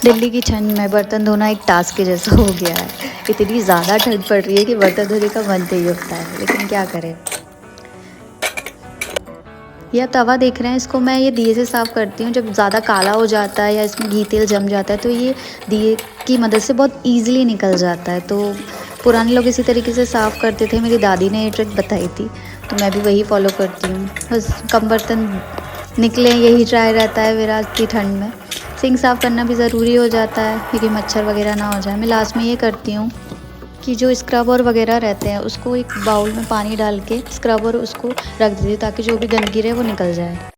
दिल्ली की ठंड में बर्तन धोना एक टास्क के जैसा हो गया है। इतनी ज़्यादा ठंड पड़ रही है कि बर्तन धोने का मन नहीं होता है, लेकिन क्या करें। यह तवा देख रहे हैं, इसको मैं ये दिए से साफ़ करती हूँ। जब ज़्यादा काला हो जाता है या इसमें घी तेल जम जाता है तो ये दिए की मदद से बहुत ईज़िली निकल जाता है। तो पुराने लोग इसी तरीके से साफ़ करते थे, मेरी दादी ने ये ट्रिक बताई थी, तो मैं भी वही फ़ॉलो करती हूँ। बस कम बर्तन निकलें यही ट्राई रहता है मेरा इतनी ठंड में। सिंक साफ़ करना भी ज़रूरी हो जाता है क्योंकि मच्छर वगैरह ना हो जाए। मैं लास्ट में ये करती हूँ कि जो स्क्रबर वगैरह रहते हैं उसको एक बाउल में पानी डाल के स्क्रबर उसको रख देती हूँ ताकि जो भी गंदगी रहे वो निकल जाए।